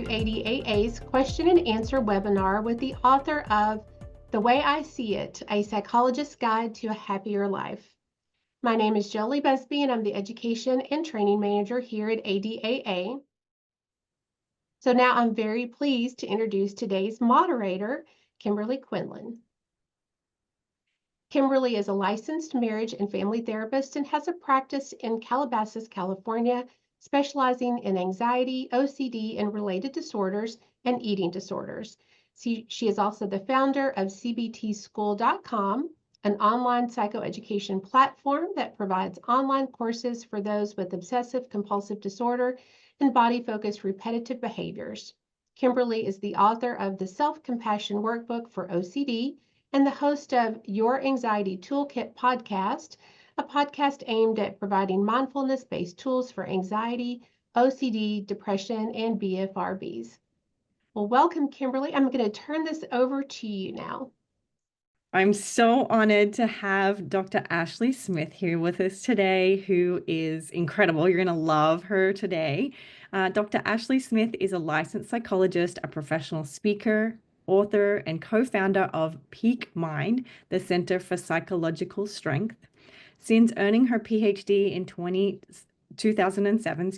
ADAA's question and answer webinar with the author of The Way I See It, A Psychologist's Guide to a Happier Life. My name is Jolie Busby, and I'm the Education and Training Manager here at ADAA. So now I'm very pleased to introduce today's moderator, Kimberly Quinlan. Kimberly is a licensed marriage and family therapist and has a practice in Calabasas, California, specializing in anxiety, OCD, and related disorders and eating disorders. She is also the founder of cbtschool.com, an online psychoeducation platform that provides online courses for those with obsessive compulsive disorder and body-focused repetitive behaviors. Kimberly is the author of the Self-Compassion Workbook for OCD and the host of Your Anxiety Toolkit podcast, a podcast aimed at providing mindfulness-based tools for anxiety, OCD, depression, and BFRBs. Well, welcome, Kimberly. I'm going to turn this over to you now. I'm so honored to have Dr. Ashley Smith here with us today, who is incredible. You're going to love her today. Dr. Ashley Smith is a licensed psychologist, a professional speaker, author, and co-founder of Peak Mind, the Center for Psychological Strength. Since earning her PhD in 2007,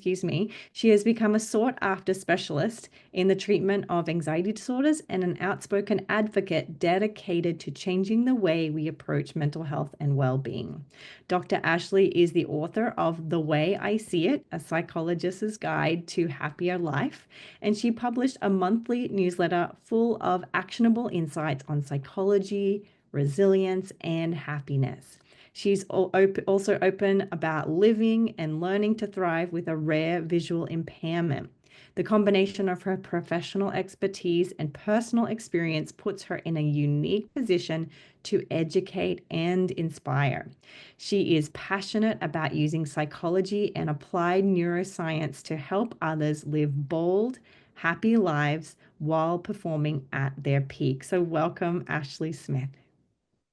she has become a sought-after specialist in the treatment of anxiety disorders and an outspoken advocate dedicated to changing the way we approach mental health and well-being. Dr. Ashley is the author of The Way I See It, A Psychologist's Guide to Happier Life, and she published a monthly newsletter full of actionable insights on psychology, resilience, and happiness. She's also open about living and learning to thrive with a rare visual impairment. The combination of her professional expertise and personal experience puts her in a unique position to educate and inspire. She is passionate about using psychology and applied neuroscience to help others live bold, happy lives while performing at their peak. So welcome, Ashley Smith.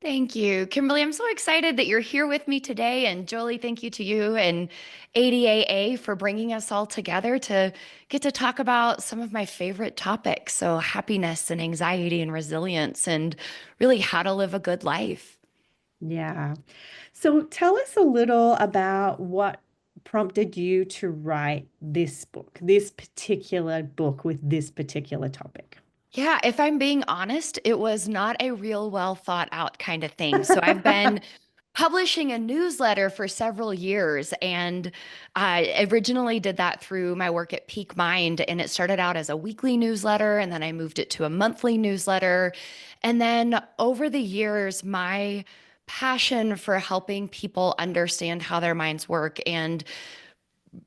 Thank you, Kimberly. I'm so excited that you're here with me today. And Jolie, thank you to you and ADAA for bringing us all together to get to talk about some of my favorite topics. So happiness and anxiety and resilience and really how to live a good life. Yeah. So tell us a little about what prompted you to write this book, this particular book with this particular topic. Yeah, if I'm being honest, it was not a real well thought out kind of thing. So I've been publishing a newsletter for several years, and I originally did that through my work at Peak Mind, and it started out as a weekly newsletter, and then I moved it to a monthly newsletter. And then over the years, my passion for helping people understand how their minds work and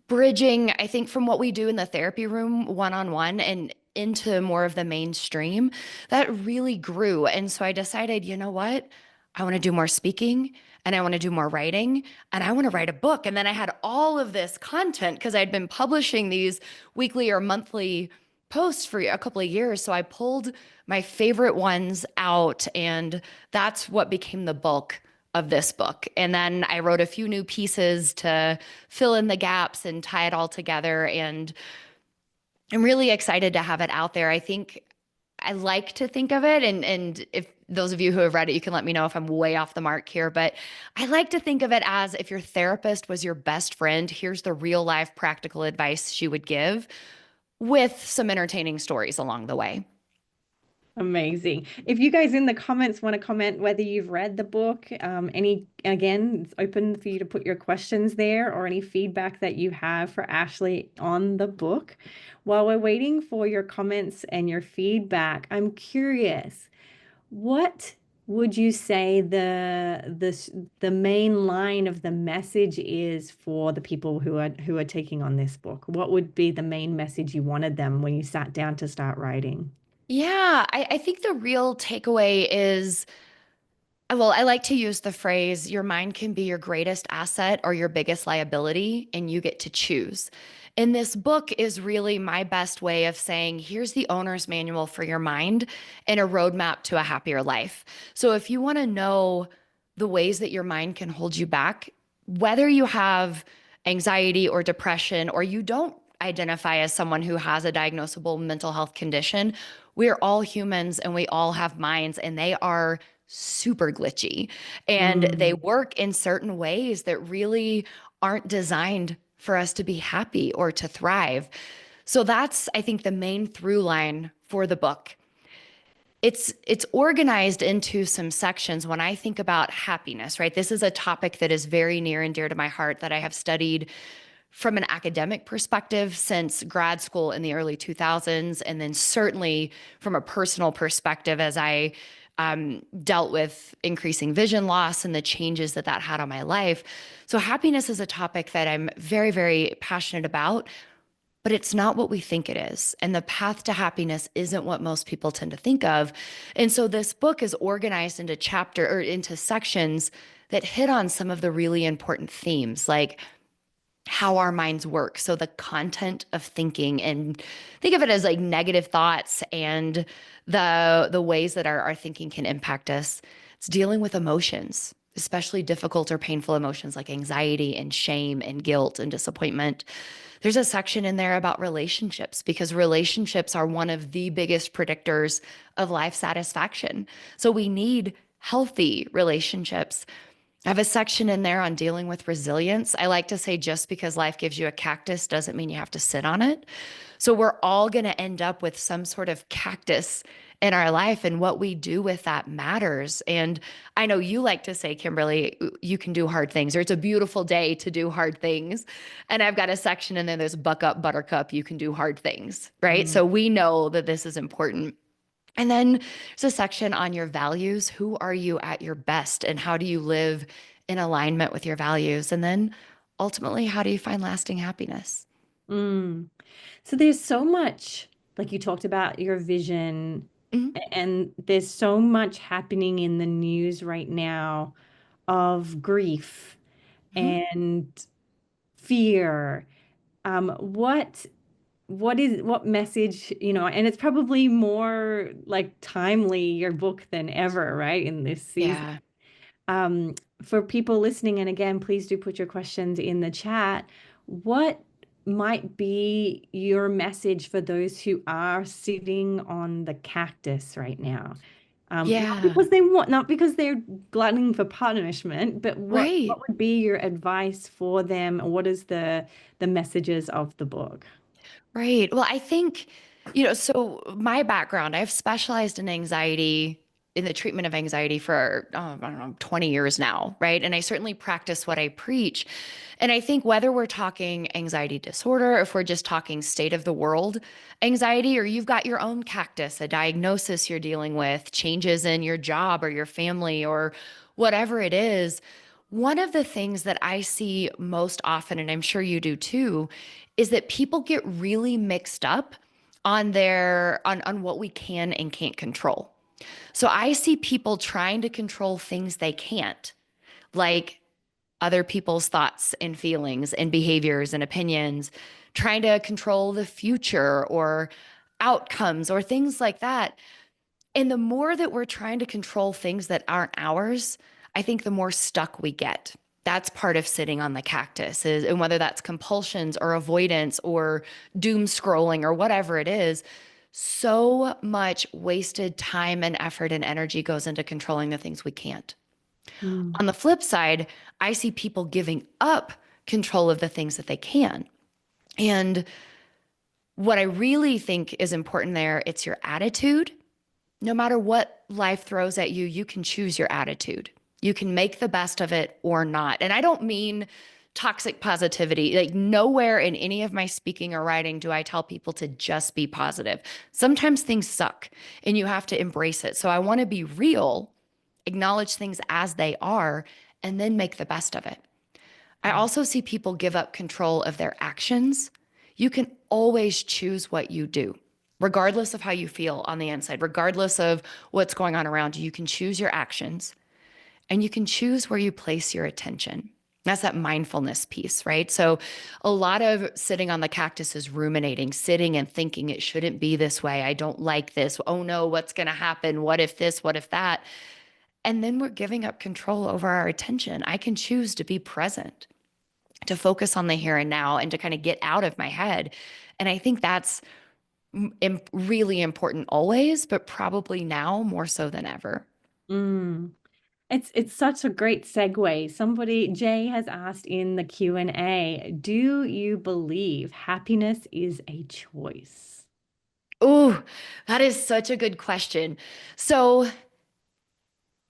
bridging, I think, from what we do in the therapy room one-on-one and into more of the mainstream, that really grew. And so I decided, you know what? I want to do more speaking and I want to do more writing and I want to write a book. And then I had all of this content because I'd been publishing these weekly or monthly posts for a couple of years. So I pulled my favorite ones out, and that's what became the bulk of this book. And then I wrote a few new pieces to fill in the gaps and tie it all together. And I'm really excited to have it out there. I think I like to think of it, and if those of you who have read it, you can let me know if I'm way off the mark here, but I like to think of it as if your therapist was your best friend, here's the real life practical advice she would give with some entertaining stories along the way. Amazing. If you guys in the comments want to comment whether you've read the book, again, it's open for you to put your questions there or any feedback that you have for Ashley on the book. While we're waiting for your comments and your feedback, I'm curious, what would you say the main line of the message is for the people who are taking on this book? What would be the main message you wanted them when you sat down to start writing? Yeah, I think the real takeaway is, well, I like to use the phrase, your mind can be your greatest asset or your biggest liability, and you get to choose. And this book is really my best way of saying, here's the owner's manual for your mind and a roadmap to a happier life. So if you want to know the ways that your mind can hold you back, whether you have anxiety or depression, or you don't identify as someone who has a diagnosable mental health condition. We're all humans and we all have minds, and they are super glitchy and they Mm, work in certain ways that really aren't designed for us to be happy or to thrive. So that's, I think, the main through line for the book. It's organized into some sections. When I think about happiness, right? This is a topic that is very near and dear to my heart, that I have studied from an academic perspective since grad school in the early 2000s, and then certainly from a personal perspective as I dealt with increasing vision loss and the changes that that had on my life. So happiness is a topic that I'm very, very passionate about, but it's not what we think it is. And the path to happiness isn't what most people tend to think of. And so this book is organized into chapter or into sections that hit on some of the really important themes, like how our minds work. So the content of thinking, and think of it as like negative thoughts and the ways that our thinking can impact us. It's dealing with emotions, especially difficult or painful emotions like anxiety and shame and guilt and disappointment. There's a section in there about relationships, because relationships are one of the biggest predictors of life satisfaction. So we need healthy relationships. I have a section in there on dealing with resilience. I like to say just because life gives you a cactus doesn't mean you have to sit on it. So we're all going to end up with some sort of cactus in our life, and what we do with that matters. And I know you like to say, Kimberly, you can do hard things, or it's a beautiful day to do hard things. And I've got a section in there, there's buck up, buttercup, you can do hard things, right? mm, So we know that this is important. And then there's a section on your values. Who are you at your best, and how do you live in alignment with your values? And then ultimately, how do you find lasting happiness? mm. So there's so much, like you talked about your vision, Mhm. and there's so much happening in the news right now of grief Mhm. and fear. What what message, and it's probably more like timely, your book, than ever, right, in this season. Yeah. Um, for people listening, and again, please do put your questions in the chat. What might be your message for those who are sitting on the cactus right now? Not Yeah. because they want, not because they're gluttoning for punishment, but what Right. would be your advice for them? What is the messages of the book? Right. Well, I think, so my background, I've specialized in anxiety, in the treatment of anxiety for, I don't know, 20 years now, right? And I certainly practice what I preach. And I think whether we're talking anxiety disorder, or if we're just talking state of the world anxiety, or you've got your own cactus, a diagnosis you're dealing with, changes in your job or your family or whatever it is, one of the things that I see most often, and I'm sure you do too, is that people get really mixed up on on what we can and can't control. So I see people trying to control things they can't, like other people's thoughts and feelings and behaviors and opinions, trying to control the future or outcomes or things like that. And the more that we're trying to control things that aren't ours, I think the more stuck we get. That's part of sitting on the cactus is, and whether that's compulsions or avoidance or doom scrolling or whatever it is, so much wasted time and effort and energy goes into controlling the things we can't. Mm, On the flip side, I see people giving up control of the things that they can. And what I really think is important there, it's your attitude. No matter what life throws at you, you can choose your attitude. You can make the best of it or not. And I don't mean toxic positivity. Like, nowhere in any of my speaking or writing do I tell people to just be positive. Sometimes things suck and you have to embrace it. So I want to be real, acknowledge things as they are, and then make the best of it. I also see people give up control of their actions. You can always choose what you do, regardless of how you feel on the inside, regardless of what's going on around you. You can choose your actions, and you can choose where you place your attention. That's that mindfulness piece, right? So, a lot of sitting on the cactus is ruminating, sitting and thinking it shouldn't be this way. I don't like this. Oh no, what's going to happen? What if this? What if that? And then we're giving up control over our attention. I can choose to be present. to focus on the here and now and to kind of get out of my head. And I think that's really important always, but probably now more so than ever. Mm. It's such a great segue. Jay has asked in the Q&A, do you believe happiness is a choice? Oh, that is such a good question. So,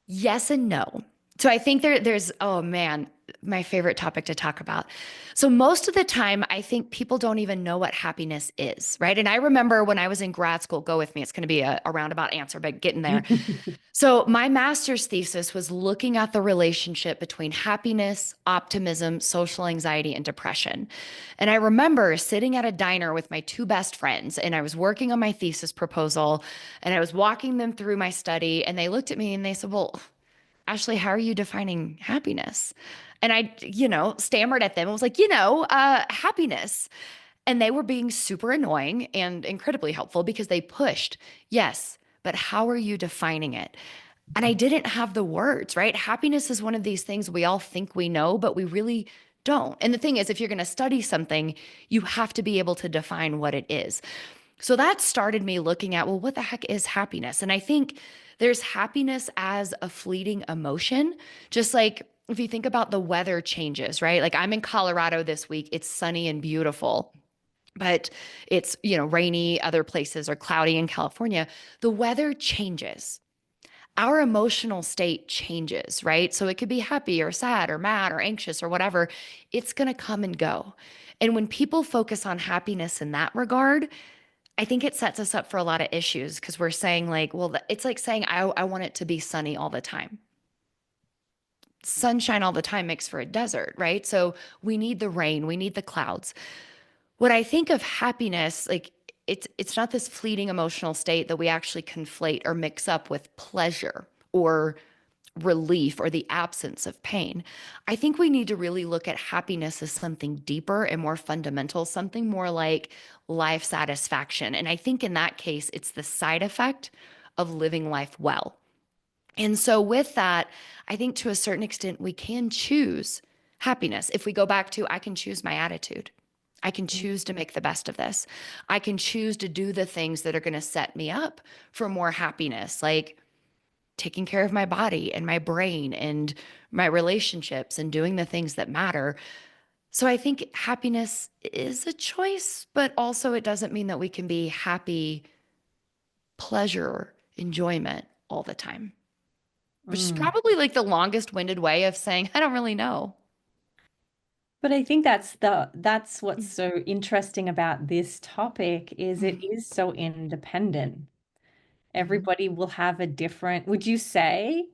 yes and no. So I think there's, oh man, my favorite topic to talk about. So most of the time, I think people don't even know what happiness is, right? And I remember when I was in grad school, go with me, it's going to be a roundabout answer, but getting there. So my master's thesis was looking at the relationship between happiness, optimism, social anxiety, and depression. And I remember sitting at a diner with my two best friends, and I was working on my thesis proposal, and I was walking them through my study, and they looked at me and they said, "Well, Ashley, how are you defining happiness?" And I, stammered at them. I was like, happiness. And they were being super annoying and incredibly helpful because they pushed, yes, but how are you defining it? And I didn't have the words, right? Happiness is one of these things we all think we know, but we really don't. And the thing is, if you're going to study something, you have to be able to define what it is. So that started me looking at, well, what the heck is happiness? And I think there's happiness as a fleeting emotion, just like if you think about the weather changes, right? Like I'm in Colorado this week, it's sunny and beautiful. But it's, rainy, other places are cloudy in California. The weather changes. Our emotional state changes, right? So it could be happy or sad or mad or anxious or whatever. It's going to come and go. And when people focus on happiness in that regard, I think it sets us up for a lot of issues because we're saying, like, well, it's like saying, I want it to be sunny all the time. Sunshine all the time makes for a desert, right? So we need the rain, we need the clouds. What I think of happiness, like it's not this fleeting emotional state that we actually conflate or mix up with pleasure or relief or the absence of pain. I think we need to really look at happiness as something deeper and more fundamental, something more like life satisfaction. And I think in that case, it's the side effect of living life well. And so, with that, I think to a certain extent, we can choose happiness. If we go back to, I can choose my attitude. I can choose to make the best of this. I can choose to do the things that are going to set me up for more happiness, like taking care of my body and my brain and my relationships and doing the things that matter. So I think happiness is a choice, but also it doesn't mean that we can be happy, pleasure, enjoyment all the time, which is Mm. probably like the longest winded way of saying, I don't really know. But I think that's what's so interesting about this topic is it is so independent. Mhm. Everybody will have a different, would you say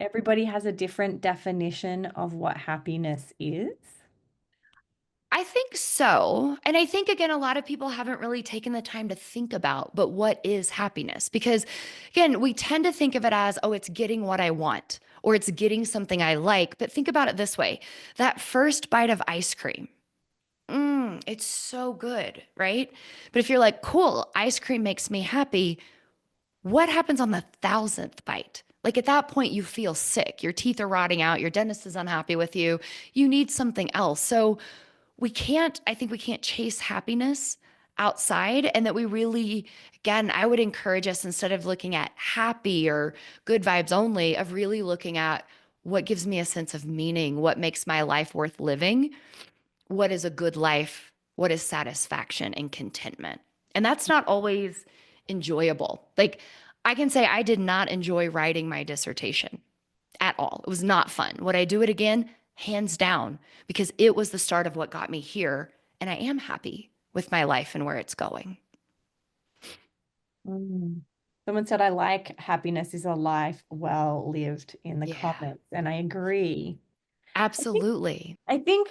everybody has a different definition of what happiness is? I think so. And I think, again, a lot of people haven't really taken the time to think about, but what is happiness? Because, again, we tend to think of it as, oh, it's getting what I want or it's getting something I like. But think about it this way, that first bite of ice cream, it's so good, right? But if you're like, cool, ice cream makes me happy, what happens on the thousandth bite? Like at that point, you feel sick. Your teeth are rotting out. Your dentist is unhappy with you. You need something else. So, I think we can't chase happiness outside. And that we really, again, I would encourage us instead of looking at happy or good vibes only, of really looking at what gives me a sense of meaning, what makes my life worth living, what is a good life, what is satisfaction and contentment. And that's not always enjoyable. Like I can say I did not enjoy writing my dissertation at all. It was not fun. Would I do it again? Hands down, because it was the start of what got me here. And I am happy with my life and where it's going. Mm. Someone said, I like happiness is a life well lived in the Yeah, comments, and I agree. I think, absolutely. I think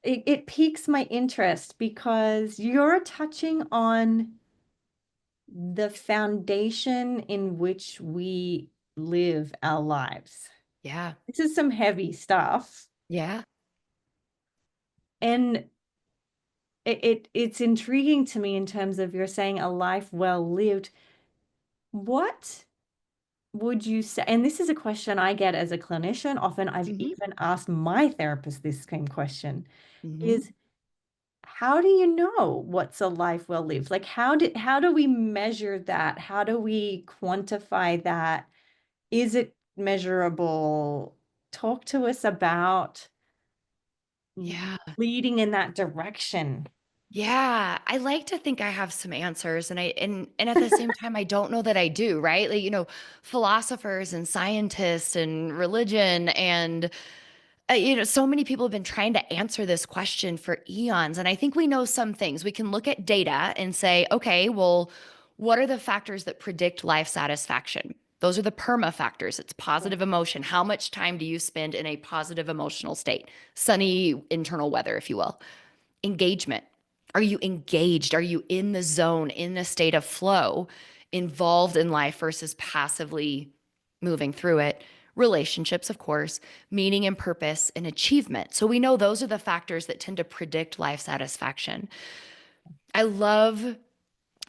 it piques my interest because you're touching on the foundation in which we live our lives. Yeah, This is some heavy stuff. yeah. And it's intriguing to me in terms of you're saying a life well lived. What would you say, and this is a question I get as a clinician, often I've Hmm. even asked my therapist this same question, Hmm. is how do you know what's a life well lived? Like how do we measure that? How do we quantify that? Is it measurable? Talk to us about Yeah. leading in that direction. Yeah, I like to think I have some answers and at the same time I don't know that I do, right? Like, philosophers and scientists and religion and so many people have been trying to answer this question for eons. And I think we know some things. We can look at data and say, okay, well, what are the factors that predict life satisfaction? Those are the PERMA factors. It's positive emotion. How much time do you spend in a positive emotional state? Sunny internal weather, if you will. Engagement. Are you engaged? Are you in the zone, in a state of flow, involved in life versus passively moving through it? Relationships, of course, meaning and purpose and achievement. So we know those are the factors that tend to predict life satisfaction. I love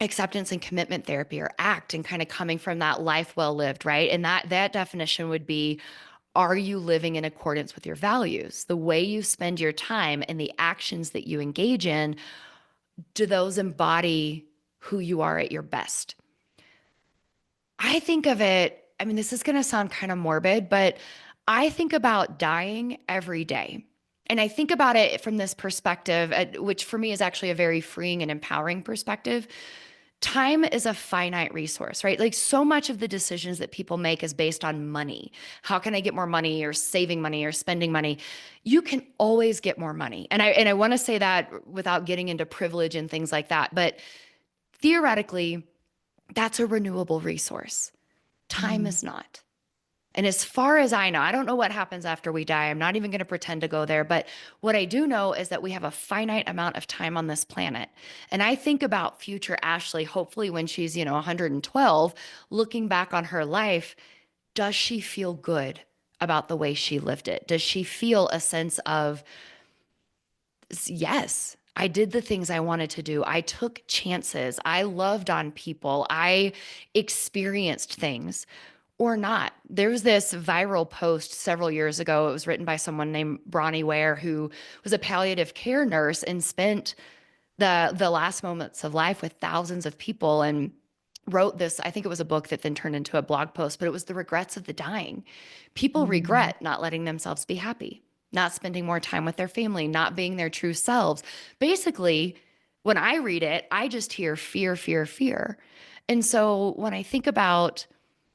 acceptance and commitment therapy, or ACT, and kind of coming from that life well lived, right? And that definition would be, are you living in accordance with your values? The way you spend your time and the actions that you engage in, do those embody who you are at your best? I think of it, I mean, this is going to sound kind of morbid, but I think about dying every day. And I think about it from this perspective, which for me is actually a very freeing and empowering perspective. Time is a finite resource, right? Like, so much of the decisions that people make is based on money. How can I get more money, or saving money, or spending money? You can always get more money. And I want to say that without getting into privilege and things like that, but theoretically, that's a renewable resource. Time Mm. is not. And as far as I know, I don't know what happens after we die. I'm not even going to pretend to go there. But what I do know is that we have a finite amount of time on this planet. And I think about future Ashley, hopefully when she's, 112, looking back on her life, does she feel good about the way she lived it? Does she feel a sense of, yes, I did the things I wanted to do. I took chances. I loved on people. I experienced things, or not. There was this viral post several years ago. It was written by someone named Bronnie Ware, who was a palliative care nurse and spent the last moments of life with thousands of people, and wrote this. I think it was a book that then turned into a blog post, but it was the regrets of the dying. People Mm. regret not letting themselves be happy, not spending more time with their family, not being their true selves. Basically, when I read it, I just hear fear, fear, fear. And so when I think about,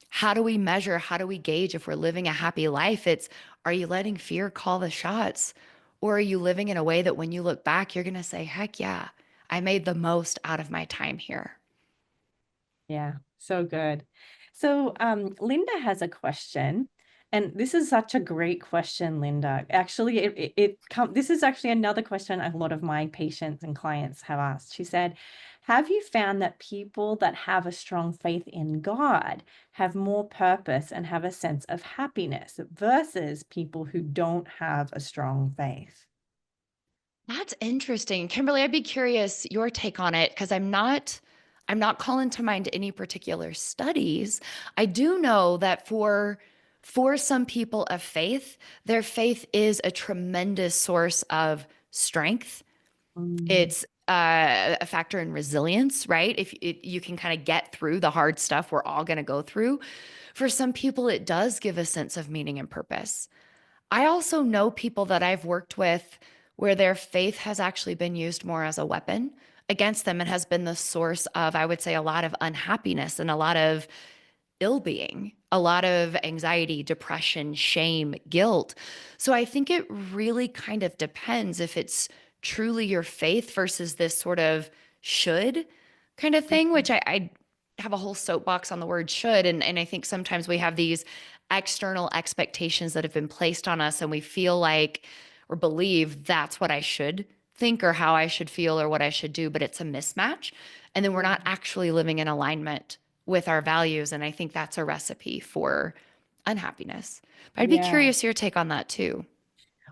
how do we measure, how do we gauge if we're living a happy life, it's, are you letting fear call the shots? Or are you living in a way that when you look back, you're going to say, heck yeah, I made the most out of my time here? Yeah, so good. So, Linda has a question, and this is such a great question, Linda. Actually, this is actually another question a lot of my patients and clients have asked. She said, "Have you found that people that have a strong faith in God have more purpose and have a sense of happiness versus people who don't have a strong faith?" That's interesting. Kimberly, I'd be curious your take on it, because I'm not calling to mind any particular studies. I do know that for some people of faith, their faith is a tremendous source of strength. Mm. It's a factor in resilience, right? If you can kind of get through the hard stuff we're all going to go through. For some people, it does give a sense of meaning and purpose. I also know people that I've worked with where their faith has actually been used more as a weapon against them, and has been the source of, I would say, a lot of unhappiness and a lot of ill being, a lot of anxiety, depression, shame, guilt. So I think it really kind of depends if it's truly your faith versus this sort of should kind of thing, which I have a whole soapbox on the word should. And I think sometimes we have these external expectations that have been placed on us, and we feel like or believe that's what I should think or how I should feel or what I should do, but it's a mismatch. And then we're not actually living in alignment with our values. And I think that's a recipe for unhappiness. But I'd be Yeah. curious your take on that too.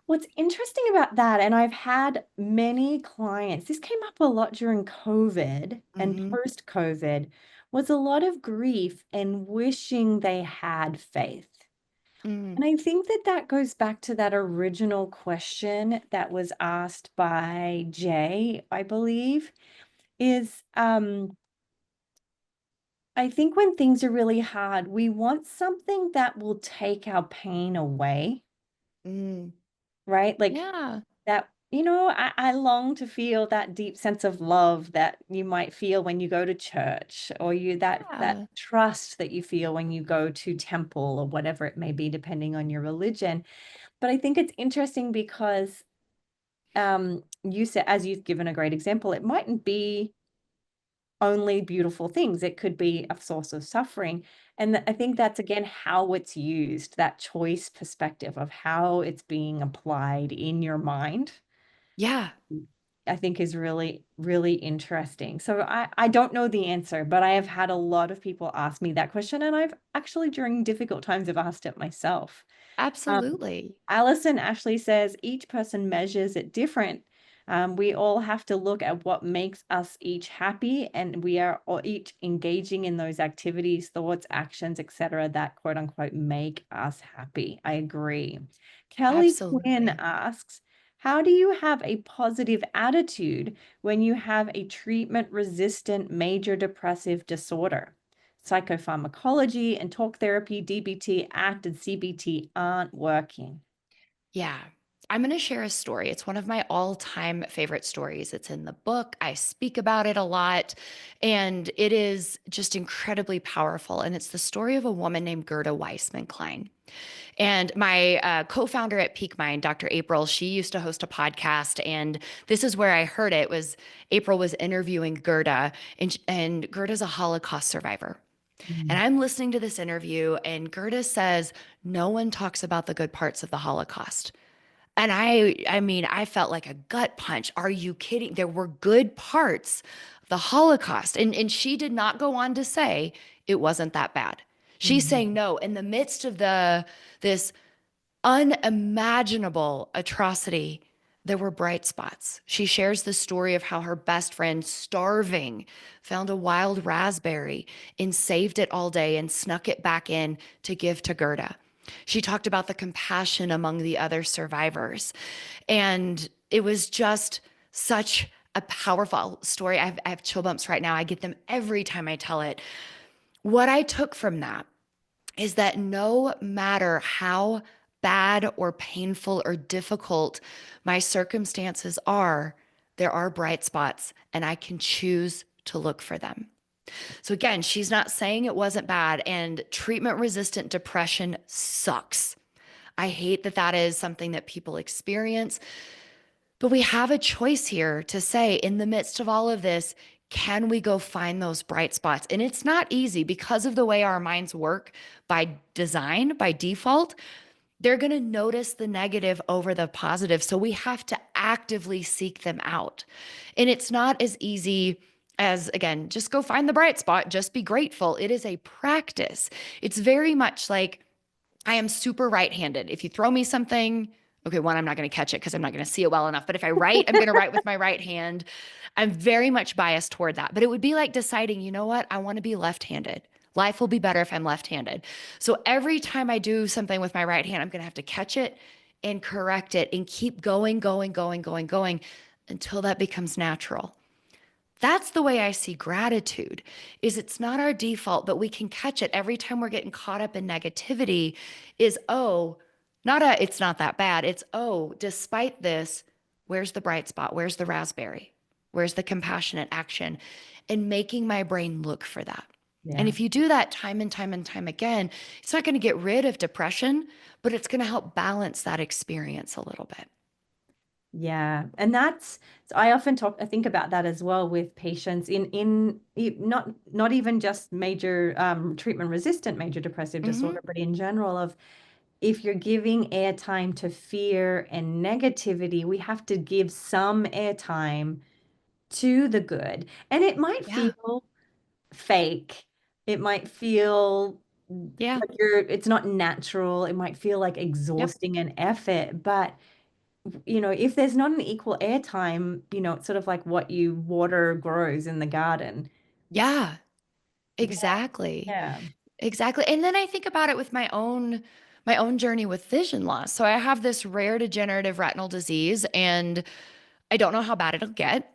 What's interesting about that, and I've had many clients, this came up a lot during COVID and Hmm. post-COVID, was a lot of grief and wishing they had faith. Mm, And I think that that goes back to that original question that was asked by Jay, I believe, is I think when things are really hard, we want something that will take our pain away, mm, right? Like yeah, that, I long to feel that deep sense of love that you might feel when you go to church, or that yeah, trust that you feel when you go to temple or whatever it may be, depending on your religion. But I think it's interesting because you said, as you've given a great example, it mightn't be only beautiful things. It could be a source of suffering. And I think that's again how it's used, that choice perspective of how it's being applied in your mind. yeah, I think is really, really interesting. So I don't know the answer, but I have had a lot of people ask me that question, and I've actually during difficult times have asked it myself. Um, absolutely. Allison Ashley says each person measures it different. We all have to look at what makes us each happy, and we are all each engaging in those activities, thoughts, actions, etc., that quote unquote make us happy. I agree. Kelly Quinn Absolutely. asks, how do you have a positive attitude when you have a treatment-resistant major depressive disorder? Psychopharmacology and talk therapy, DBT, ACT, and CBT aren't working. Yeah. I'm going to share a story. It's one of my all time favorite stories. It's in the book. I speak about it a lot, and it is just incredibly powerful. And it's the story of a woman named Gerda Weissman Klein. And my co-founder at Peak Mind, Dr. April, she used to host a podcast, and this is where I heard it. Was April was interviewing Gerda, and Gerda's a Holocaust survivor. And Mm. I'm listening to this interview, and Gerda says, no one talks about the good parts of the Holocaust. And I mean, I felt like a gut punch. Are you kidding? There were good parts of the Holocaust. And she did not go on to say it wasn't that bad. She's Mhm. saying no, in the midst of this unimaginable atrocity, there were bright spots. She shares the story of how her best friend, starving, found a wild raspberry and saved it all day and snuck it back in to give to Gerda. She talked about the compassion among the other survivors. And it was just such a powerful story. I have chill bumps right now. I get them every time I tell it. What I took from that is that no matter how bad or painful or difficult my circumstances are, there are bright spots and I can choose to look for them. So, again, she's not saying it wasn't bad, and treatment resistant depression sucks. I hate that that is something that people experience, but we have a choice here to say, in the midst of all of this, can we go find those bright spots? And it's not easy because of the way our minds work by design, by default. They're going to notice the negative over the positive. So we have to actively seek them out. And it's not as easy as, again, just go find the bright spot, just be grateful. It is a practice. It's very much like, I am super right-handed. If you throw me something, okay, one, I'm not going to catch it because I'm not going to see it well enough. But if I write, I'm going to write with my right hand. I'm very much biased toward that. But it would be like deciding, you know what? I want to be left-handed. Life will be better if I'm left-handed. So every time I do something with my right hand, I'm going to have to catch it and correct it and keep going, going, going, going, going until that becomes natural. That's the way I see gratitude. Is it's not our default, but we can catch it every time we're getting caught up in negativity is, oh, not a it's not that bad. It's, oh, despite this, where's the bright spot? Where's the raspberry? Where's the compassionate action? And making my brain look for that. And Yeah. if you do that time and time and time again, it's not going to get rid of depression, but it's going to help balance that experience a little bit. Yeah. And that's, so I often I think about that as well with patients not even just major treatment resistant major depressive Hmm. disorder, but in general of if you're giving airtime to fear and negativity, we have to give some airtime to the good. And it might Yeah. feel fake. It might feel Yeah. like it's not natural. It might feel like Yep. exhausting and effort, but if there's not an equal airtime, it's sort of like what you water grows in the garden. Yeah. Exactly. Yeah. Exactly. And then I think about it with my own journey with vision loss. So I have this rare degenerative retinal disease and I don't know how bad it'll get.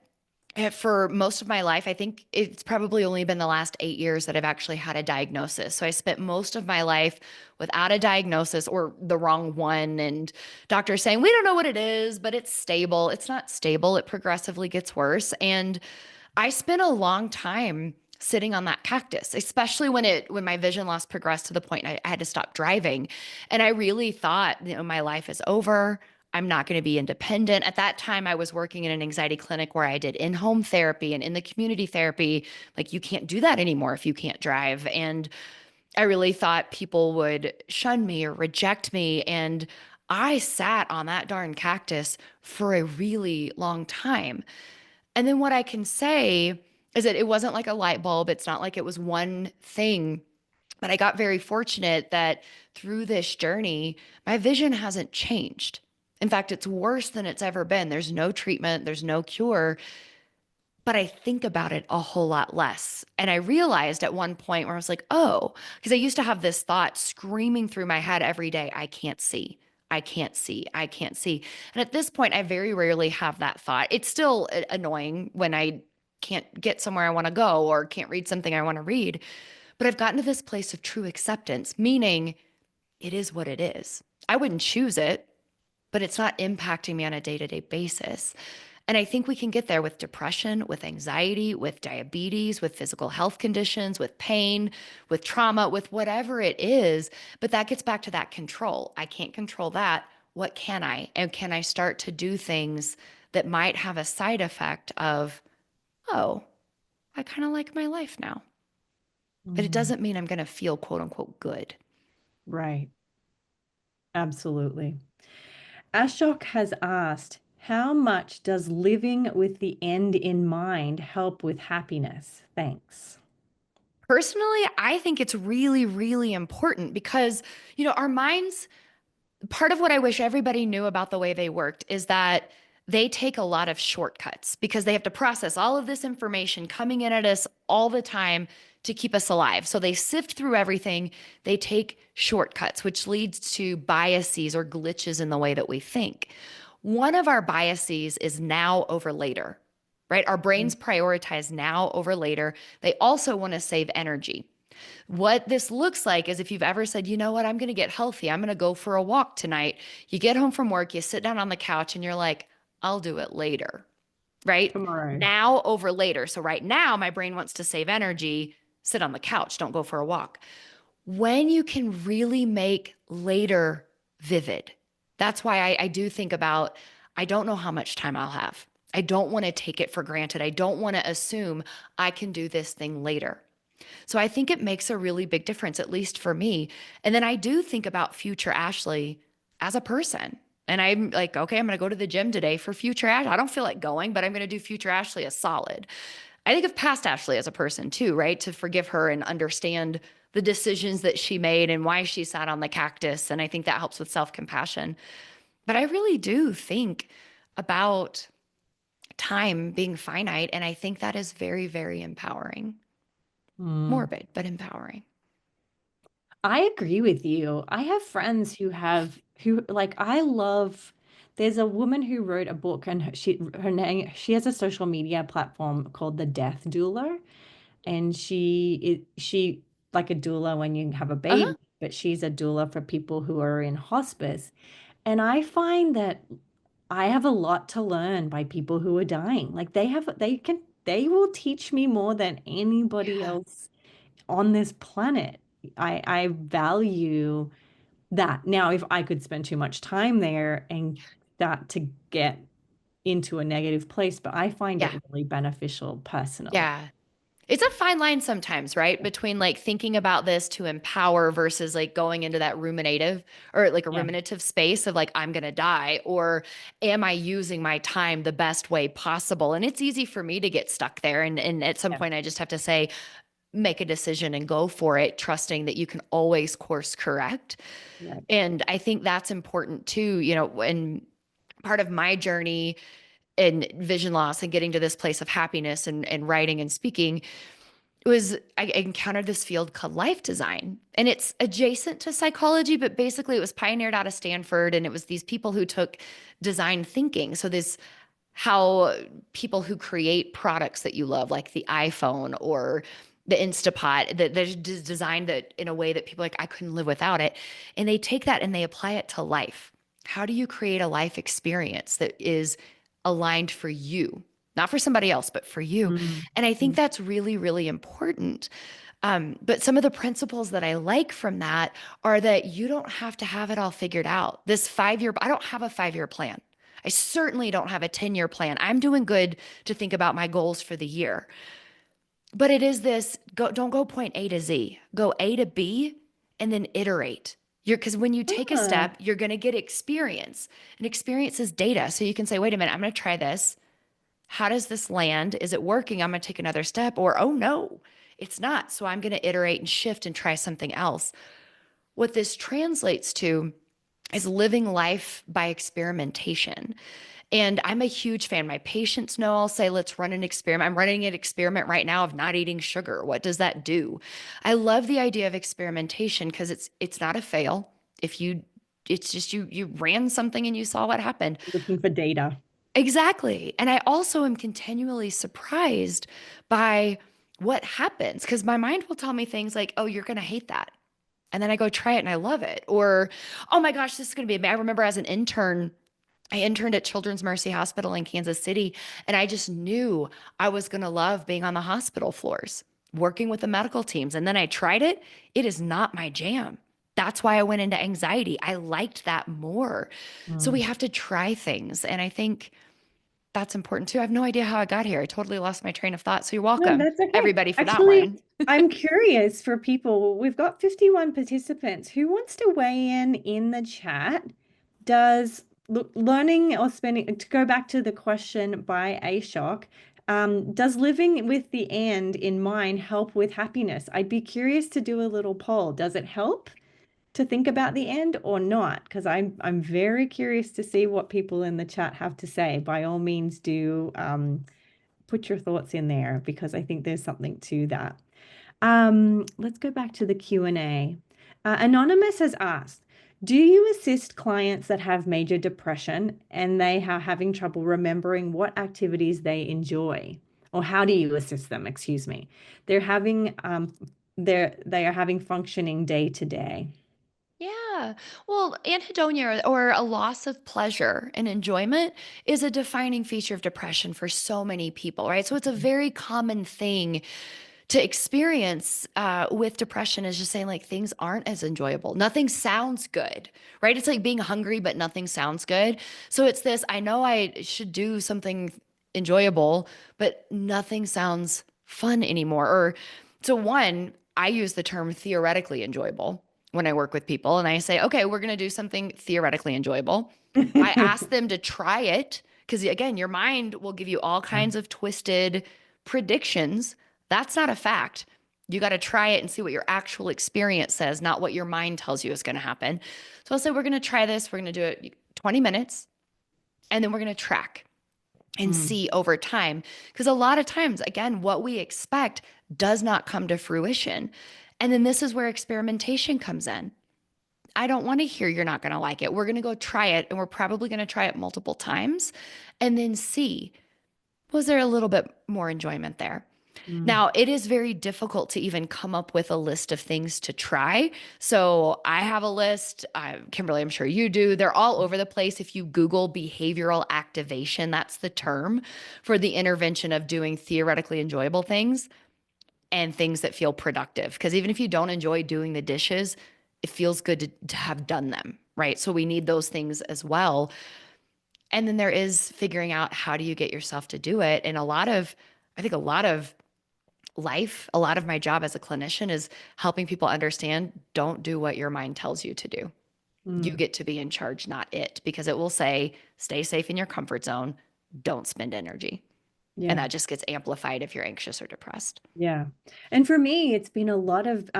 For most of my life, I think it's probably only been the last 8 years that I've actually had a diagnosis. So I spent most of my life without a diagnosis or the wrong one. And doctors saying, we don't know what it is, but it's stable. It's not stable. It progressively gets worse. And I spent a long time sitting on that cactus, especially when my vision loss progressed to the point I had to stop driving. And I really thought, my life is over. I'm not going to be independent. At that time, I was working in an anxiety clinic where I did in-home therapy and in the community therapy. Like, you can't do that anymore if you can't drive. And I really thought people would shun me or reject me. And I sat on that darn cactus for a really long time. And then what I can say is that it wasn't like a light bulb. It's not like it was one thing, but I got very fortunate that through this journey, my vision hasn't changed. In fact, it's worse than it's ever been. There's no treatment, there's no cure, but I think about it a whole lot less. And I realized at one point where I was like, oh, because I used to have this thought screaming through my head every day, I can't see. I can't see. I can't see. And at this point, I very rarely have that thought. It's still annoying when I can't get somewhere I want to go or can't read something I want to read. But I've gotten to this place of true acceptance, meaning it is what it is. I wouldn't choose it, but it's not impacting me on a day-to-day basis. And I think we can get there with depression, with anxiety, with diabetes, with physical health conditions, with pain, with trauma, with whatever it is. But that gets back to that control. I can't control that. What can I? And can I start to do things that might have a side effect of, oh, I kind of like my life now. But it Mm, doesn't mean I'm going to feel quote unquote good. right. Absolutely. Ashok has asked, how much does living with the end in mind help with happiness? Thanks. Personally, I think it's really, really important because, our minds, part of what I wish everybody knew about the way they worked is that they take a lot of shortcuts because they have to process all of this information coming in at us all the time to keep us alive. So they sift through everything, they take shortcuts, which leads to biases or glitches in the way that we think. One of our biases is now over later, right? Our Mm. brains prioritize now over later. They also want to save energy. What this looks like is if you've ever said, you know what, I'm going to get healthy. I'm going to go for a walk tonight. You get home from work, you sit down on the couch and you're like, I'll do it later, right? Tomorrow. Now over later. So right now, my brain wants to save energy. Sit on the couch. Don't go for a walk. When you can really make later vivid, that's why I do think about, I don't know how much time I'll have. I don't want to take it for granted. I don't want to assume I can do this thing later. So I think it makes a really big difference, at least for me. And then I do think about future Ashley as a person. And I'm like, okay, I'm going to go to the gym today for future Ashley. I don't feel like going, but I'm going to do future Ashley a solid. I think of past Ashley as a person too, right? To forgive her and understand the decisions that she made and why she sat on the cactus. And I think that helps with self-compassion. But I really do think about time being finite. And I think that is very, very empowering. Mm. Morbid, but empowering. I agree with you. I have friends who like I love there's a woman who wrote a book and her name she has a social media platform called the Death Doula, and she like a doula when you have a Uh-huh. baby, but she's a doula for people who are in hospice. And I find that I have a lot to learn by people who are dying. Like they will teach me more than anybody Yeah. else on this planet. I value that. Now, if I could spend too much time there and start to get into a negative place, but I find it Yeah. really beneficial personally. Yeah. It's a fine line sometimes, right? Between like thinking about this to empower versus like going into that ruminative or like a Yeah, ruminative space of like, I'm going to die, or am I using my time the best way possible? And it's easy for me to get stuck there. And at some yeah, point, I just have to say, make a decision and go for it, trusting that you can always course correct. yeah. And I think that's important too, when part of my journey in vision loss and getting to this place of happiness and writing and speaking I encountered this field called life design, and it's adjacent to psychology, but basically it was pioneered out of Stanford, and it was these people who took design thinking. So this how people who create products that you love, like the iPhone or the Instapot, that they're designed that in a way that people are like, I couldn't live without it. And they take that and they apply it to life. How do you create a life experience that is aligned for you? Not for somebody else, but for you. And I think that's really, really important. But some of the principles that I like from that are that you don't have to have it all figured out. I don't have a 5-year plan. I certainly don't have a 10-year plan. I'm doing good to think about my goals for the year. But it is don't go point A to Z, go A to B and then iterate. Because when you take a step, you're going to get experience, and experience is data. So you can say, wait a minute, I'm going to try this. How does this land? Is it working? I'm going to take another step. Or, oh no, it's not. So I'm going to iterate and shift and try something else. What this translates to is living life by experimentation. And I'm a huge fan. My patients know I'll say, let's run an experiment. I'm running an experiment right now of not eating sugar. What does that do? I love the idea of experimentation because it's not a fail. It's just you ran something and you saw what happened. Looking for data. Exactly. And I also am continually surprised by what happens because my mind will tell me things like, oh, you're going to hate that. And then I go try it and I love it. Or, oh my gosh, this is going to be, I remember as an intern, I interned at Children's Mercy Hospital in Kansas City, and I just knew I was going to love being on the hospital floors, working with the medical teams. And then I tried it. It is not my jam. That's why I went into anxiety. I liked that more. So we have to try things. And I think that's important too. I have no idea how I got here. I totally lost my train of thought. So you're welcome, that's okay. everybody, for that Actually, one. I'm curious for people. We've got 51 participants. Who wants to weigh in the chat? Does learning or spending, to go back to the question by Ashok, does living with the end in mind help with happiness? I'd be curious to do a little poll. Does it help to think about the end or not? Because I'm very curious to see what people in the chat have to say. By all means, do put your thoughts in there because I think there's something to that. Let's go back to the Q&A. Anonymous has asked, do you assist clients that have major depression and they are having trouble remembering what activities they enjoy? Or how do you assist them? Excuse me. They're having they are having functioning day to day. Yeah. Well, anhedonia or a loss of pleasure and enjoyment is a defining feature of depression for so many people, right? So it's a very common thing to experience with depression is just saying like things aren't as enjoyable. Nothing sounds good, right? It's like being hungry, but nothing sounds good. So it's this, I know I should do something enjoyable, but nothing sounds fun anymore. Or so one, I use the term theoretically enjoyable when I work with people and I say, okay, we're going to do something theoretically enjoyable. I ask them to try it because again, your mind will give you all kinds of twisted predictions. That's not a fact. You got to try it and see what your actual experience says, not what your mind tells you is going to happen. So I'll say, we're going to try this. We're going to do it 20 minutes and then we're going to track and see over time. Because a lot of times, again, what we expect does not come to fruition. And then this is where experimentation comes in. I don't want to hear you're not going to like it. We're going to go try it. And we're probably going to try it multiple times and then see, was there a little bit more enjoyment there? Now, it is very difficult to even come up with a list of things to try. So I have a list. Kimberly, I'm sure you do. They're all over the place. If you Google behavioral activation, that's the term for the intervention of doing theoretically enjoyable things and things that feel productive. Because even if you don't enjoy doing the dishes, it feels good to have done them, right? So we need those things as well. And then there is figuring out how do you get yourself to do it. And I think a lot of my job as a clinician is helping people understand, don't do what your mind tells you to do. You get to be in charge, not it, because it will say, stay safe in your comfort zone. Don't spend energy. Yeah. And that just gets amplified if you're anxious or depressed. Yeah. And for me, it's been a lot of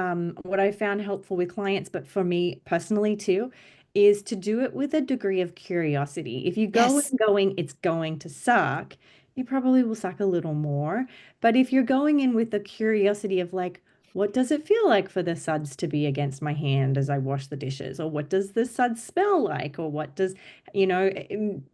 what I found helpful with clients, but for me personally too, is to do it with a degree of curiosity. If you go Yes. and going, it's going to suck. you probably will suck a little more. But if you're going in with the curiosity of like, what does it feel like for the suds to be against my hand as I wash the dishes? Or what does the suds smell like? Or what does,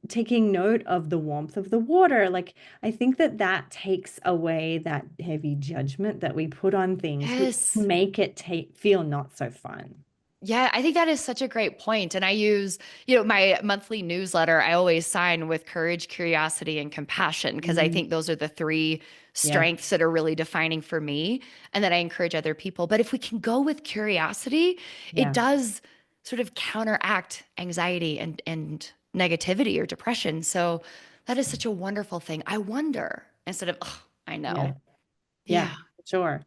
taking note of the warmth of the water. Like, I think that that takes away that heavy judgment that we put on things, which Yes. make it feel not so fun. Yeah, I think that is such a great point. And I use, my monthly newsletter, I always sign with courage, curiosity, and compassion, because I Mm, think those are the three yeah, strengths that are really defining for me and that I encourage other people. But if we can go with curiosity, it yeah. does sort of counteract anxiety and negativity or depression. So that is such a wonderful thing. I wonder instead of, oh, I Yeah. know. Yeah, Yeah, sure.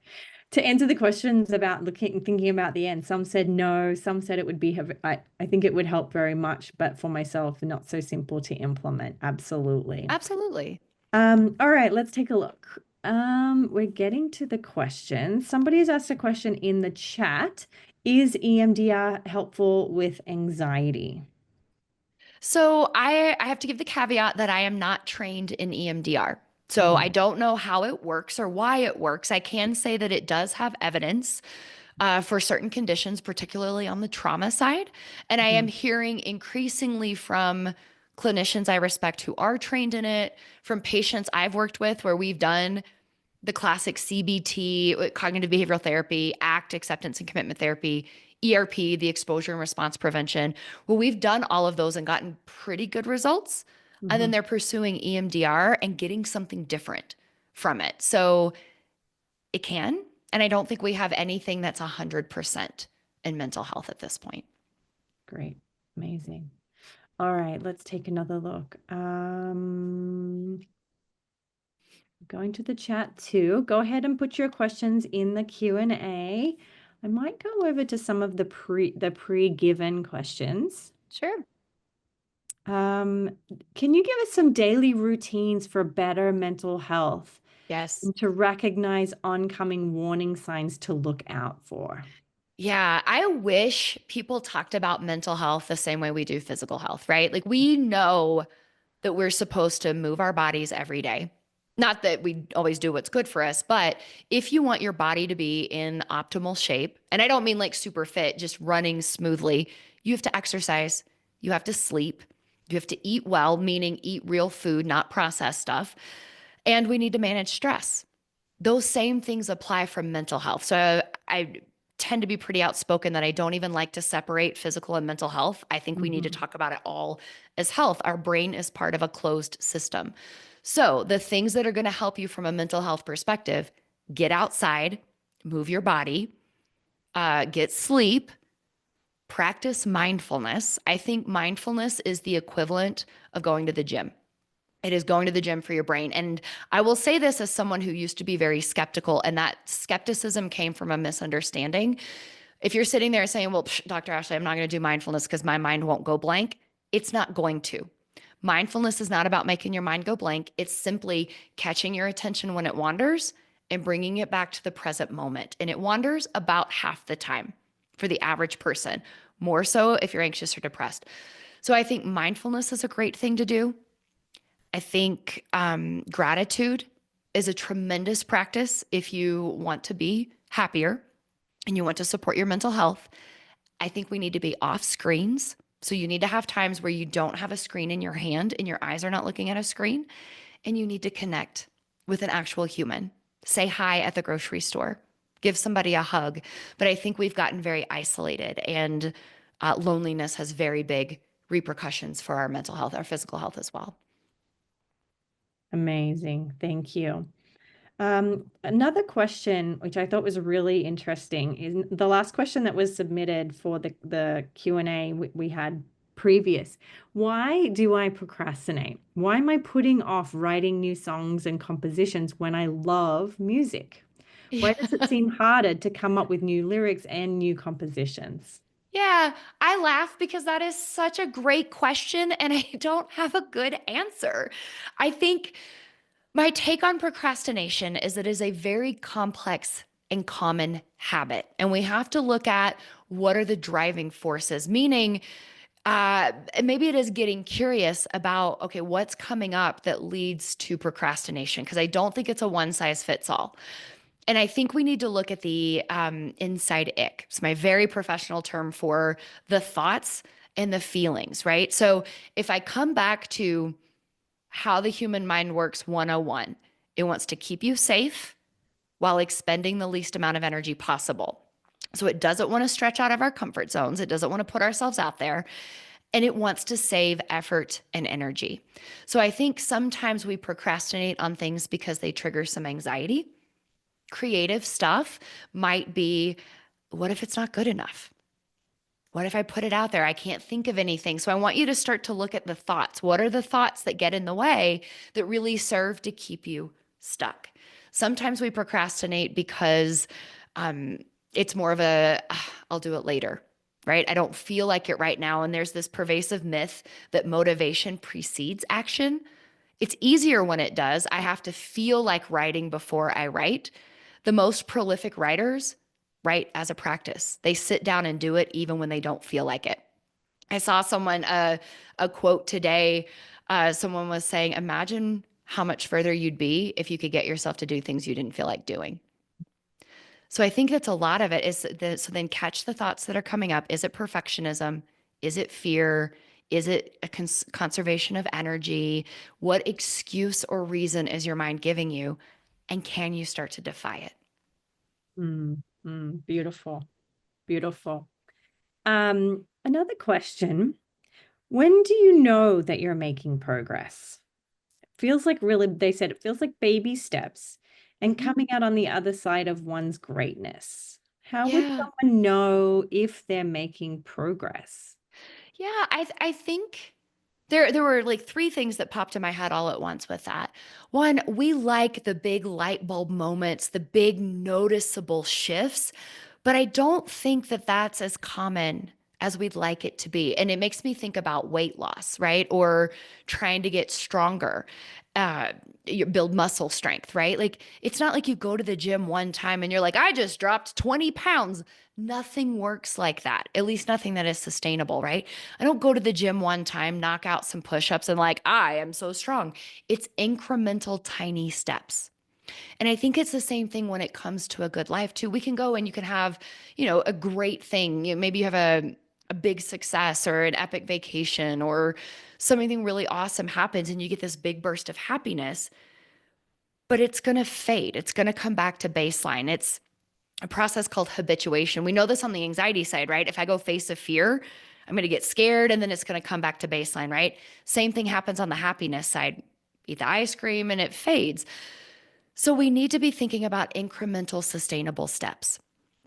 To answer the questions about thinking about the end, some said no, some said it would be, I think it would help very much, but for myself, not so simple to implement. Absolutely. absolutely. All right, let's take a look. We're getting to the questions. Somebody has asked a question in the chat. Is EMDR helpful with anxiety? So I have to give the caveat that I am not trained in EMDR. So I Mhm, don't know how it works or why it works. I can say that it does have evidence for certain conditions, particularly on the trauma side. And I am mhm, hearing increasingly from clinicians I respect who are trained in it, from patients I've worked with where we've done the classic CBT, cognitive behavioral therapy, ACT, acceptance and commitment therapy, ERP, the exposure and response prevention. Well, we've done all of those and gotten pretty good results. And then mhm. they're pursuing EMDR and getting something different from it. So it can. And I don't think we have anything that's 100% in mental health at this point. Great. Amazing. All right, let's take another look. Going to the chat too. Go ahead and put your questions in the Q&A. I might go over to some of the pre-given questions. Sure. Um, can you give us some daily routines for better mental health Yes. and to recognize oncoming warning signs to look out for? Yeah, I wish people talked about mental health the same way we do physical health, right? Like we know that we're supposed to move our bodies every day. Not that we always do what's good for us, but if you want your body to be in optimal shape, and I don't mean like super fit, just running smoothly, you have to exercise, you have to sleep, you have to eat well, meaning eat real food, not processed stuff, and we need to manage stress. Those same things apply for mental health. So I tend to be pretty outspoken that I don't even like to separate physical and mental health. I think we need to Mhm. talk about it all as health. Our brain is part of a closed system. So the things that are going to help you from a mental health perspective, get outside, move your body, get sleep, practice mindfulness. I think mindfulness is the equivalent of going to the gym. It is going to the gym for your brain. And I will say this as someone who used to be very skeptical, and that skepticism came from a misunderstanding. If you're sitting there saying, well, Dr. Ashley, I'm not going to do mindfulness because my mind won't go blank, it's not going to. Mindfulness is not about making your mind go blank. It's simply catching your attention when it wanders and bringing it back to the present moment. And it wanders about half the time for the average person, more so if you're anxious or depressed. So I think mindfulness is a great thing to do. I think gratitude is a tremendous practice if you want to be happier and you want to support your mental health. I think we need to be off screens. So you need to have times where you don't have a screen in your hand and your eyes are not looking at a screen, and you need to connect with an actual human. Say hi at the grocery store, give somebody a hug. But I think we've gotten very isolated, and loneliness has very big repercussions for our mental health, our physical health as well. Amazing. Thank you. Another question, which I thought was really interesting, is the last question that was submitted for the Q&A we had previous. Why do I procrastinate? Why am I putting off writing new songs and compositions when I love music? Why does it Yeah. seem harder to come up with new lyrics and new compositions? Yeah, I laugh because that is such a great question and I don't have a good answer. I think my take on procrastination is that it is a very complex and common habit. And we have to look at what are the driving forces, meaning maybe it is getting curious about, okay, what's coming up that leads to procrastination? Because I don't think it's a one size fits all. And I think we need to look at the inside ick. It's my very professional term for the thoughts and the feelings, right? So if I come back to how the human mind works 101, it wants to keep you safe while expending the least amount of energy possible. So it doesn't want to stretch out of our comfort zones. It doesn't want to put ourselves out there, and it wants to save effort and energy. So I think sometimes we procrastinate on things because they trigger some anxiety. Creative stuff might be, what if it's not good enough? What if I put it out there? I can't think of anything. So I want you to start to look at the thoughts. What are the thoughts that get in the way that really serve to keep you stuck? Sometimes we procrastinate because it's more of a, I'll do it later, right? I don't feel like it right now. And there's this pervasive myth that motivation precedes action. It's easier when it does. I have to feel like writing before I write. The most prolific writers write as a practice. They sit down and do it even when they don't feel like it. I saw someone, a quote today. Someone was saying, imagine how much further you'd be if you could get yourself to do things you didn't feel like doing. So I think that's a lot of it is that, so then catch the thoughts that are coming up. Is it perfectionism? Is it fear? Is it a conservation of energy? What excuse or reason is your mind giving you? And can you start to defy it? Beautiful. Beautiful. Another question. When do you know that you're making progress? Feels like really, they said it feels like baby steps and coming out on the other side of one's greatness. How would Yeah. someone know if they're making progress? Yeah, I think there were like three things that popped in my head all at once with that. One, we like the big light bulb moments, the big noticeable shifts, but I don't think that that's as common as we'd like it to be. And it makes me think about weight loss, right? Or trying to get stronger, you build muscle strength, right? Like it's not like you go to the gym one time and you're like, I just dropped 20 pounds. Nothing works like that, at least nothing that is sustainable, right? I don't go to the gym one time, knock out some push ups, and like, I am so strong. It's incremental, tiny steps. And I think it's the same thing when it comes to a good life, too. We can go and you can have, a great thing. Maybe you have a big success or an epic vacation or something really awesome happens and you get this big burst of happiness, but it's going to fade. It's going to come back to baseline. It's a process called habituation. We know this on the anxiety side, right? If I go face a fear, I'm going to get scared and then it's going to come back to baseline, right? Same thing happens on the happiness side. Eat the ice cream and it fades. So we need to be thinking about incremental, sustainable steps.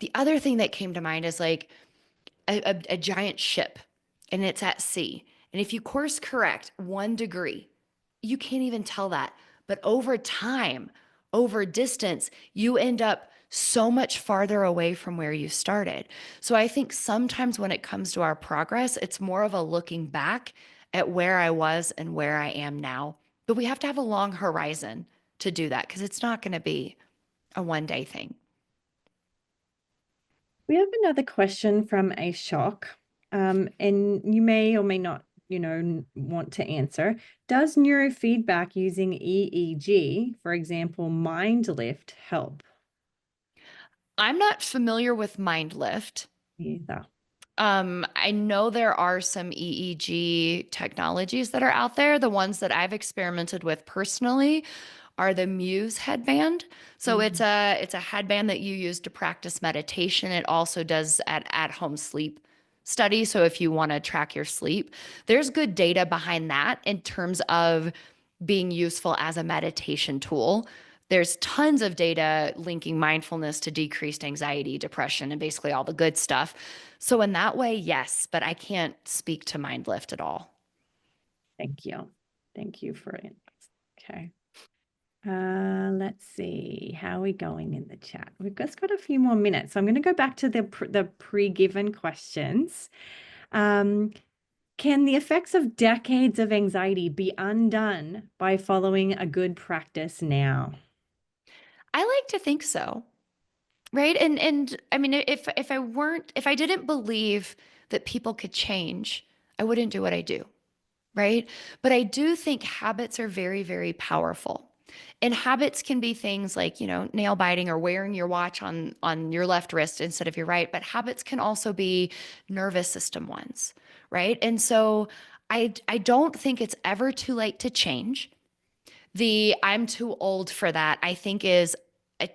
The other thing that came to mind is like a giant ship and it's at sea. And if you course correct 1 degree, you can't even tell that. But over time, over distance, you end up so much farther away from where you started. So I think sometimes when it comes to our progress, it's more of a looking back at where I was and where I am now. But we have to have a long horizon to do that because it's not going to be a 1 day thing. We have another question from a shock, and you may or may not, want to answer. Does neurofeedback using EEG, for example, mind lift, help? I'm not familiar with MindLift. Either. I know there are some EEG technologies that are out there. The ones that I've experimented with personally are the Muse headband. So it's a headband that you use to practice meditation. It also does at home sleep studies. So if you want to track your sleep, there's good data behind that in terms of being useful as a meditation tool. There's tons of data linking mindfulness to decreased anxiety, depression, and basically all the good stuff. So in that way, yes, but I can't speak to MindLift at all. Thank you. Thank you for it. Okay. Let's see. How are we going in the chat? We've just got a few more minutes. So I'm going to go back to the pre-given questions. Can the effects of decades of anxiety be undone by following a good practice now? I like to think so. Right. And I mean, if I didn't believe that people could change, I wouldn't do what I do, right? But I do think habits are very, very powerful. And habits can be things like, nail biting or wearing your watch on your left wrist instead of your right, but habits can also be nervous system ones, right? And so I don't think it's ever too late to change. The I'm too old for that, I think is a,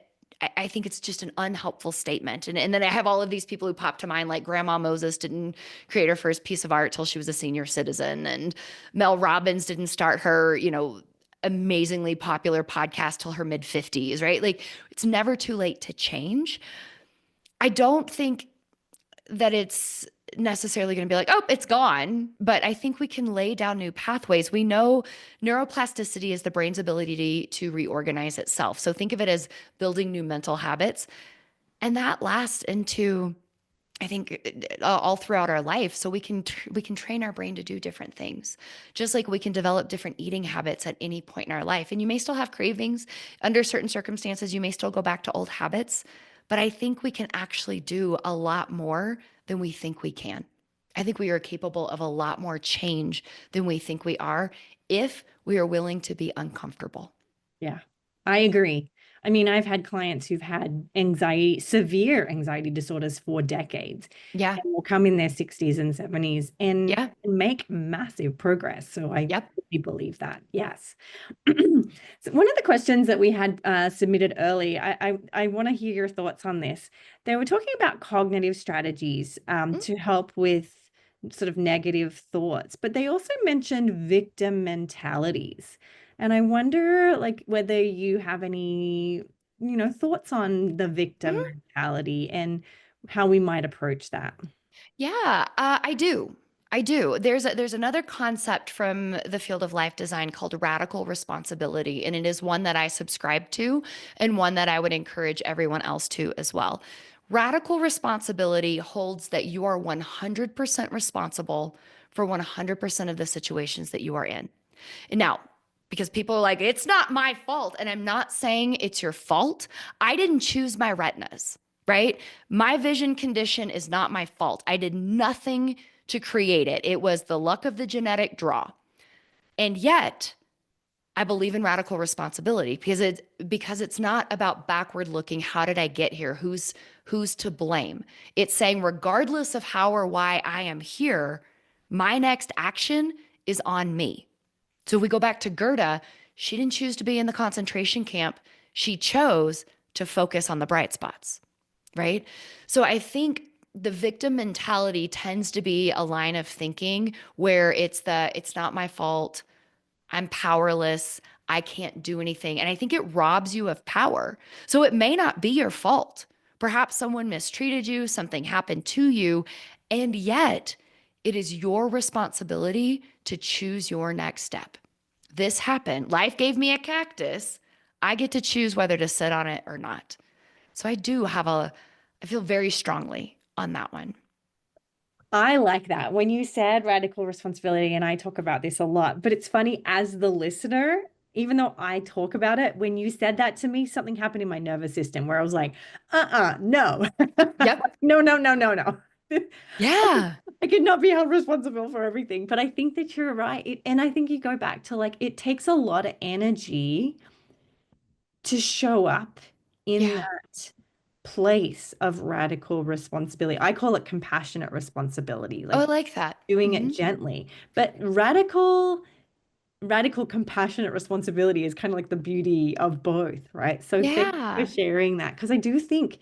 I think it's just an unhelpful statement. And then I have all of these people who pop to mind, like Grandma Moses didn't create her first piece of art till she was a senior citizen, and Mel Robbins didn't start her, amazingly popular podcast till her mid 50s, right? Like it's never too late to change. I don't think that it's necessarily going to be like, oh, it's gone. But I think we can lay down new pathways. We know neuroplasticity is the brain's ability to reorganize itself. So think of it as building new mental habits. And that lasts into, I think, all throughout our life. So we can train our brain to do different things, just like we can develop different eating habits at any point in our life. And you may still have cravings under certain circumstances. You may still go back to old habits, but I think we can actually do a lot more than we think we can. I think we are capable of a lot more change than we think we are if we are willing to be uncomfortable. Yeah, I agree. I mean, I've had clients who've had severe anxiety disorders for decades, Yeah. and will come in their 60s and 70s and Yeah. make massive progress. So I Yep. really believe that. Yes. So one of the questions that we had submitted early, I want to hear your thoughts on this. They were talking about cognitive strategies to help with sort of negative thoughts, but they also mentioned victim mentalities. And I wonder, like, whether you have any, thoughts on the victim Mhm. mentality and how we might approach that. Yeah, I do. I do. There's another concept from the field of life design called radical responsibility, and it is one that I subscribe to and one that I would encourage everyone else to as well. Radical responsibility holds that you are 100% responsible for 100% of the situations that you are in. And now, because people are like, it's not my fault. And I'm not saying it's your fault. I didn't choose my retinas, right? My vision condition is not my fault. I did nothing to create it. It was the luck of the genetic draw. And yet, I believe in radical responsibility because it's not about backward looking. How did I get here? Who's to blame? It's saying regardless of how or why I am here, my next action is on me. So if we go back to Gerda, she didn't choose to be in the concentration camp. She chose to focus on the bright spots, right? So I think the victim mentality tends to be a line of thinking where it's not my fault. I'm powerless. I can't do anything. And I think it robs you of power. So it may not be your fault. Perhaps someone mistreated you, something happened to you, and yet it is your responsibility to choose your next step. This happened. Life gave me a cactus. I get to choose whether to sit on it or not. So I feel very strongly on that one. I like that. When you said radical responsibility, and I talk about this a lot, but it's funny as the listener, even though I talk about it, when you said that to me, something happened in my nervous system where I was like, no, Yep. no, no, no, no, no. Yeah. I cannot be held responsible for everything. But I think that you're right. And I think you go back to, like, it takes a lot of energy to show up in Yeah. that place of radical responsibility. I call it compassionate responsibility, Oh, I like like that. doing it Hmm. gently. But radical compassionate responsibility is kind of like the beauty of both, right? So thank you for Yeah. sharing that, because I do think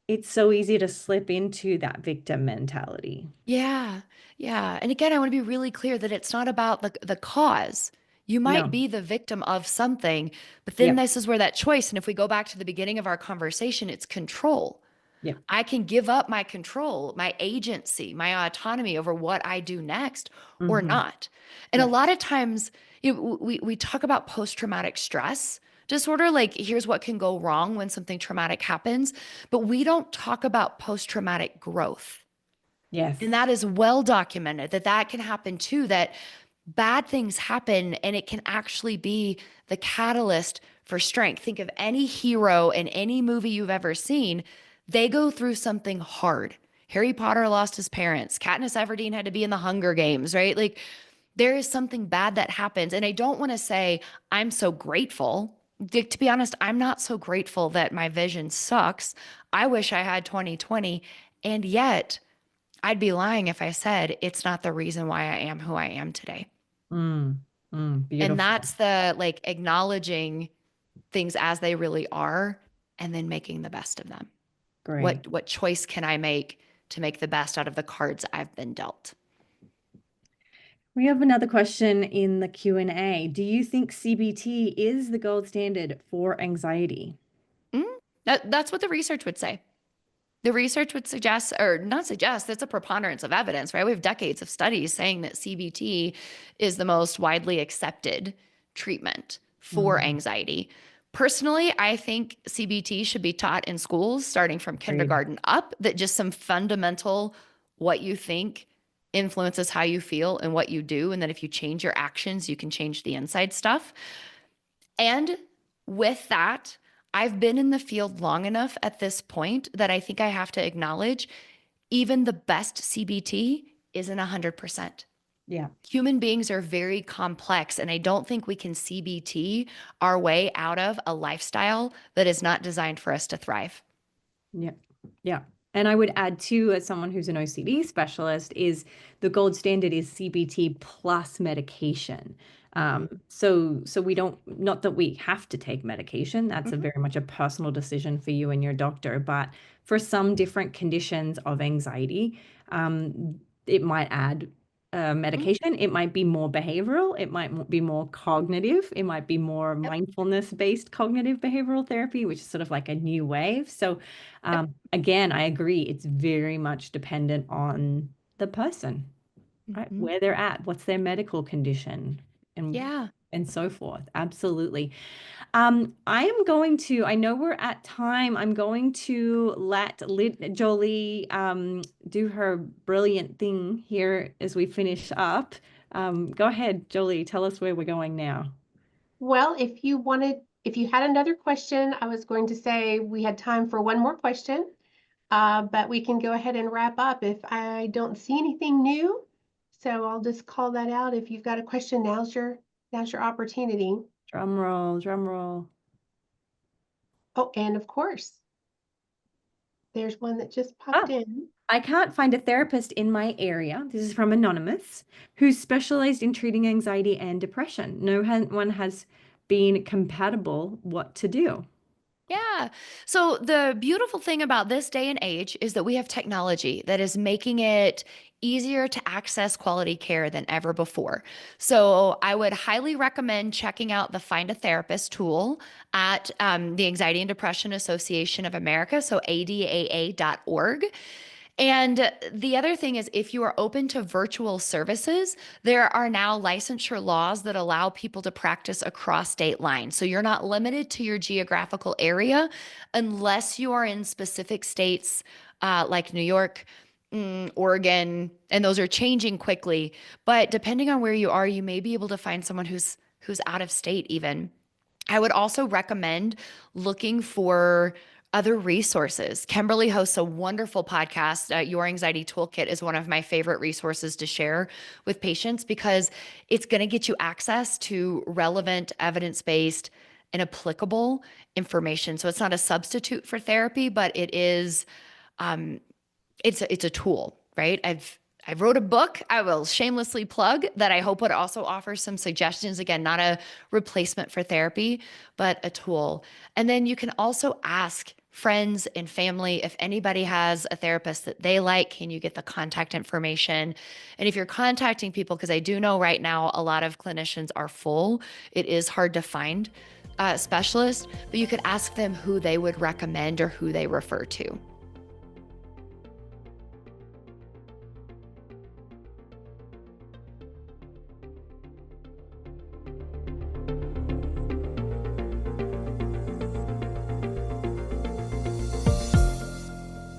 it's so easy to slip into that victim mentality. Yeah. Yeah. And again, I want to be really clear that it's not about the cause. You might No. be the victim of something, but then Yep. this is where that choice, and if we go back to the beginning of our conversation, it's control. Yep. I can give up my control, my agency, my autonomy over what I do next or Hmm. not. And a Yeah. lot of times, we talk about post-traumatic stress disorder, like here's what can go wrong when something traumatic happens, but we don't talk about post-traumatic growth. Yes. And that is well documented that can happen too, that bad things happen and it can actually be the catalyst for strength. Think of any hero in any movie you've ever seen. They go through something hard. Harry Potter lost his parents. Katniss Everdeen had to be in the Hunger Games, right? Like there is something bad that happens. And I don't want to say I'm so grateful. To be honest, I'm not so grateful that my vision sucks. I wish I had 20/20. And yet I'd be lying if I said it's not the reason why I am who I am today. And Beautiful. that's the like acknowledging things as they really are and then making the best of them. Great. What choice can I make to make the best out of the cards I've been dealt? We have another question in the Q&A. Do you think CBT is the gold standard for anxiety? That's what the research would say. The research would suggest, or not suggest, it's a preponderance of evidence, right? We have decades of studies saying that CBT is the most widely accepted treatment for anxiety. Personally, I think CBT should be taught in schools starting from kindergarten up, that just some fundamental what you think influences how you feel and what you do. And that if you change your actions, you can change the inside stuff. And with that, I've been in the field long enough at this point that I think I have to acknowledge even the best CBT isn't 100%. Yeah. Human beings are very complex, and I don't think we can CBT our way out of a lifestyle that is not designed for us to thrive. Yeah. Yeah. And I would add too, as someone who's an OCD specialist, is the gold standard is CBT plus medication. So we don't, not that we have to take medication. That's a very much a personal decision for you and your doctor. But for some different conditions of anxiety, it might add medication. It might be more behavioral. It might be more cognitive. It might be more mindfulness-based cognitive behavioral therapy, which is sort of like a new wave. So again, I agree. It's very much dependent on the person, right? Where they're at, what's their medical condition, and so forth. Absolutely. I am going to, I know we're at time. I'm going to let Jolie do her brilliant thing here as we finish up. Go ahead, Jolie, tell us where we're going now. Well, if you had another question, I was going to say we had time for one more question, but we can go ahead and wrap up if I don't see anything new. So I'll just call that out. If you've got a question, now's your opportunity. Drum roll, drum roll. Oh, and of course, there's one that just popped in. I can't find a therapist in my area. This is from Anonymous, who's specialized in treating anxiety and depression. No one has been compatible. What to do? Yeah. So the beautiful thing about this day and age is that we have technology that is making it easier to access quality care than ever before. So I would highly recommend checking out the Find a Therapist tool at the Anxiety and Depression Association of America, so ADAA.org. And the other thing is, if you are open to virtual services, there are now licensure laws that allow people to practice across state lines. So you're not limited to your geographical area unless you are in specific states like New York, Oregon, and those are changing quickly. But depending on where you are, you may be able to find someone who's out of state even. I would also recommend looking for other resources. Kimberly hosts a wonderful podcast. Your Anxiety Toolkit is one of my favorite resources to share with patients because it's going to get you access to relevant, evidence-based, and applicable information. So it's not a substitute for therapy, but it is, it's a tool, right? I wrote a book I will shamelessly plug that I hope would also offer some suggestions. Again, not a replacement for therapy, but a tool. And then you can also ask friends and family if anybody has a therapist that they like, can you get the contact information? And if you're contacting people, because I do know right now a lot of clinicians are full, it is hard to find specialists, but you could ask them who they would recommend or who they refer to.